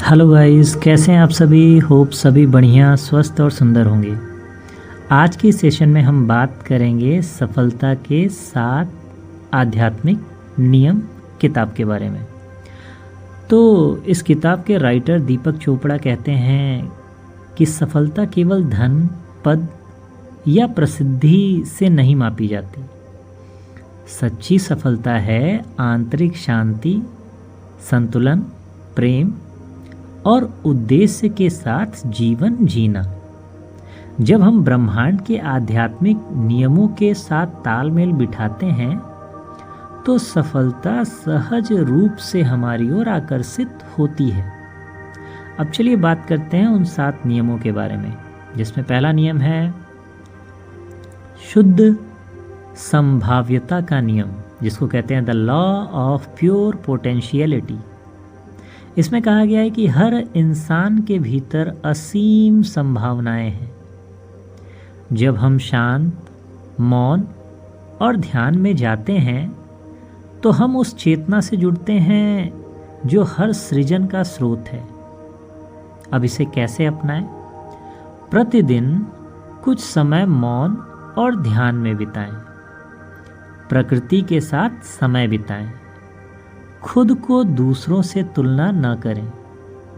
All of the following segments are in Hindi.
हेलो गाइस, कैसे हैं आप सभी। होप सभी बढ़िया, स्वस्थ और सुंदर होंगे। आज की सेशन में हम बात करेंगे सफलता के 7 आध्यात्मिक नियम किताब के बारे में। तो इस किताब के राइटर दीपक चोपड़ा कहते हैं कि सफलता केवल धन, पद या प्रसिद्धि से नहीं मापी जाती। सच्ची सफलता है आंतरिक शांति, संतुलन, प्रेम और उद्देश्य के साथ जीवन जीना। जब हम ब्रह्मांड के आध्यात्मिक नियमों के साथ तालमेल बिठाते हैं तो सफलता सहज रूप से हमारी ओर आकर्षित होती है। अब चलिए बात करते हैं उन 7 नियमों के बारे में, जिसमें पहला नियम है शुद्ध संभाव्यता का नियम, जिसको कहते हैं the law of pure potentiality. इसमें कहा गया है कि हर इंसान के भीतर असीम संभावनाएं हैं। जब हम शांत, मौन और ध्यान में जाते हैं तो हम उस चेतना से जुड़ते हैं जो हर सृजन का स्रोत है। अब इसे कैसे अपनाएं? प्रतिदिन कुछ समय मौन और ध्यान में बिताएं। प्रकृति के साथ समय बिताएं। खुद को दूसरों से तुलना न करें,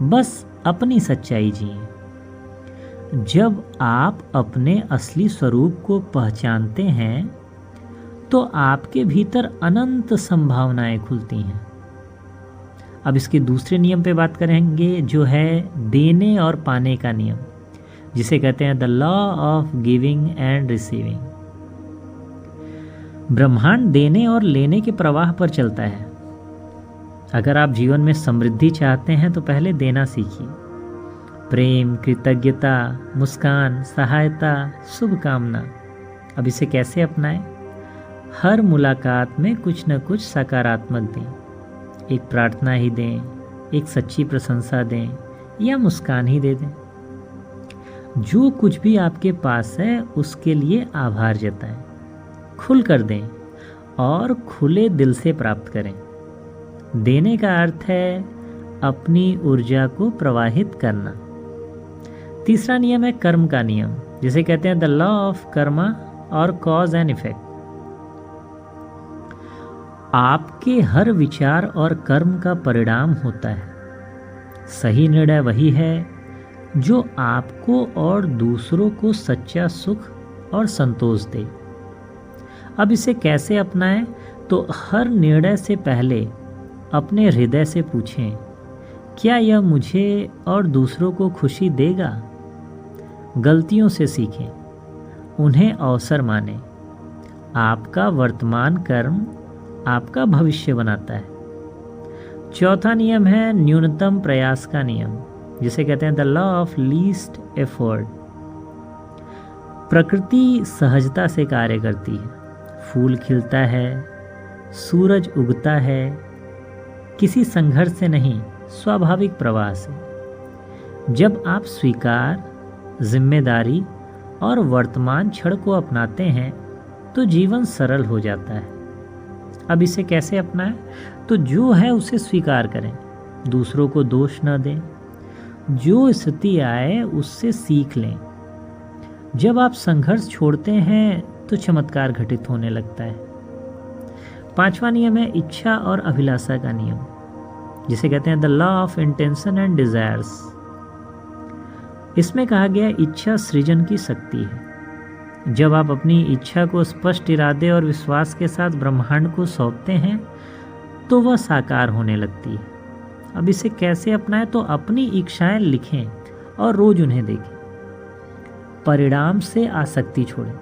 बस अपनी सच्चाई जिएं। जब आप अपने असली स्वरूप को पहचानते हैं तो आपके भीतर अनंत संभावनाएं खुलती हैं। अब इसके दूसरे नियम पे बात करेंगे, जो है देने और पाने का नियम, जिसे कहते हैं the law of giving and receiving. ब्रह्मांड देने और लेने के प्रवाह पर चलता है। अगर आप जीवन में समृद्धि चाहते हैं तो पहले देना सीखिए। प्रेम, कृतज्ञता, मुस्कान, सहायता, शुभकामना। अब इसे कैसे अपनाएं? हर मुलाकात में कुछ न कुछ सकारात्मक दें। एक प्रार्थना ही दें, एक सच्ची प्रशंसा दें या मुस्कान ही दे दें। जो कुछ भी आपके पास है उसके लिए आभार जताएं, खुल कर दें और खुले दिल से प्राप्त करें। देने का अर्थ है अपनी ऊर्जा को प्रवाहित करना। तीसरा नियम है कर्म का नियम, जिसे कहते हैं द लॉ ऑफ कर्मा और कॉज एंड इफेक्ट। आपके हर विचार और कर्म का परिणाम होता है। सही निर्णय वही है जो आपको और दूसरों को सच्चा सुख और संतोष दे। अब इसे कैसे अपनाएं? तो हर निर्णय से पहले अपने हृदय से पूछें, क्या यह मुझे और दूसरों को खुशी देगा? गलतियों से सीखें, उन्हें अवसर मानें। आपका वर्तमान कर्म आपका भविष्य बनाता है। चौथा नियम है न्यूनतम प्रयास का नियम, जिसे कहते हैं the law of least effort. प्रकृति सहजता से कार्य करती है। फूल खिलता है, सूरज उगता है, किसी संघर्ष से नहीं, स्वाभाविक प्रवाह से। जब आप स्वीकार, जिम्मेदारी और वर्तमान क्षण को अपनाते हैं तो जीवन सरल हो जाता है। अब इसे कैसे अपनाएं? तो जो है उसे स्वीकार करें, दूसरों को दोष न दें। जो स्थिति आए उससे सीख लें। जब आप संघर्ष छोड़ते हैं तो चमत्कार घटित होने लगता है। पांचवा नियम है इच्छा और अभिलाषा का नियम, जिसे कहते हैं the law of intention and desires. इसमें कहा गया इच्छा सृजन की शक्ति है। जब आप अपनी इच्छा को स्पष्ट इरादे और विश्वास के साथ ब्रह्मांड को सौंपते हैं तो वह साकार होने लगती है। अब इसे कैसे अपनाएं? तो अपनी इच्छाएं लिखें और रोज उन्हें देखें। परिणाम से आसक्ति छोड़ें।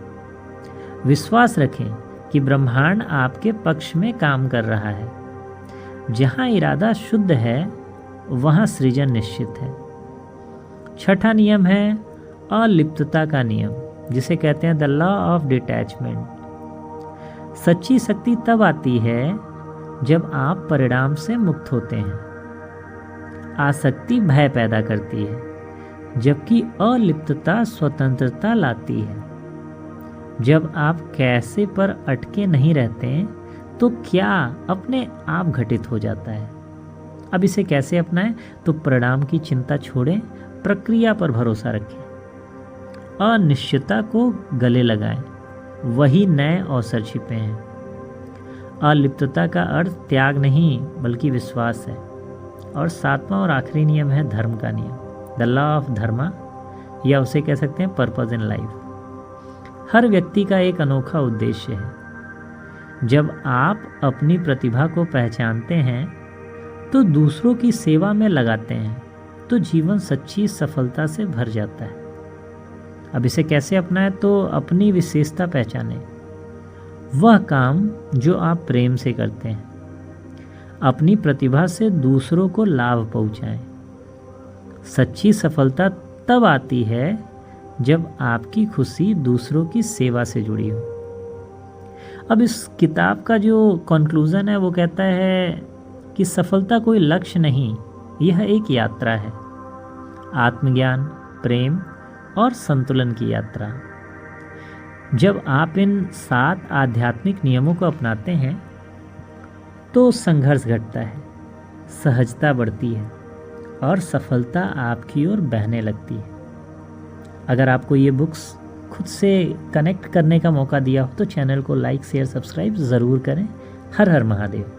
विश्वास रखें कि ब्रह्मांड आपके पक्ष में काम कर रहा है। जहाँ इरादा शुद्ध है वहाँ सृजन निश्चित है। छठा नियम है अलिप्तता का नियम, जिसे कहते हैं द लॉ ऑफ डिटैचमेंट। सच्ची शक्ति तब आती है जब आप परिणाम से मुक्त होते हैं। आसक्ति भय पैदा करती है, जबकि अलिप्तता स्वतंत्रता लाती है। जब आप कैसे पर अटके नहीं रहते तो क्या अपने आप घटित हो जाता है। अब इसे कैसे अपनाएं? तो परिणाम की चिंता छोड़ें, प्रक्रिया पर भरोसा रखें, अनिश्चितता को गले लगाएं, वही नए अवसर छिपे हैं। अलिप्तता का अर्थ त्याग नहीं बल्कि विश्वास है। और 7वां और आखिरी नियम है धर्म का नियम, द लॉ ऑफ धर्मा, या उसे कह सकते हैं पर्पस इन लाइफ। हर व्यक्ति का एक अनोखा उद्देश्य है। जब आप अपनी प्रतिभा को पहचानते हैं तो दूसरों की सेवा में लगाते हैं तो जीवन सच्ची सफलता से भर जाता है। अब इसे कैसे अपनाएं? तो अपनी विशेषता पहचानें, वह काम जो आप प्रेम से करते हैं, अपनी प्रतिभा से दूसरों को लाभ पहुंचाएं। सच्ची सफलता तब आती है जब आपकी खुशी दूसरों की सेवा से जुड़ी हो। अब इस किताब का जो कंक्लूजन है वो कहता है कि सफलता कोई लक्ष्य नहीं, यह एक यात्रा है, आत्मज्ञान, प्रेम और संतुलन की यात्रा। जब आप इन 7 आध्यात्मिक नियमों को अपनाते हैं तो संघर्ष घटता है, सहजता बढ़ती है और सफलता आपकी ओर बहने लगती है। अगर आपको ये बुक्स खुद से कनेक्ट करने का मौका दिया हो तो चैनल को लाइक, शेयर, सब्सक्राइब ज़रूर करें। हर हर महादेव।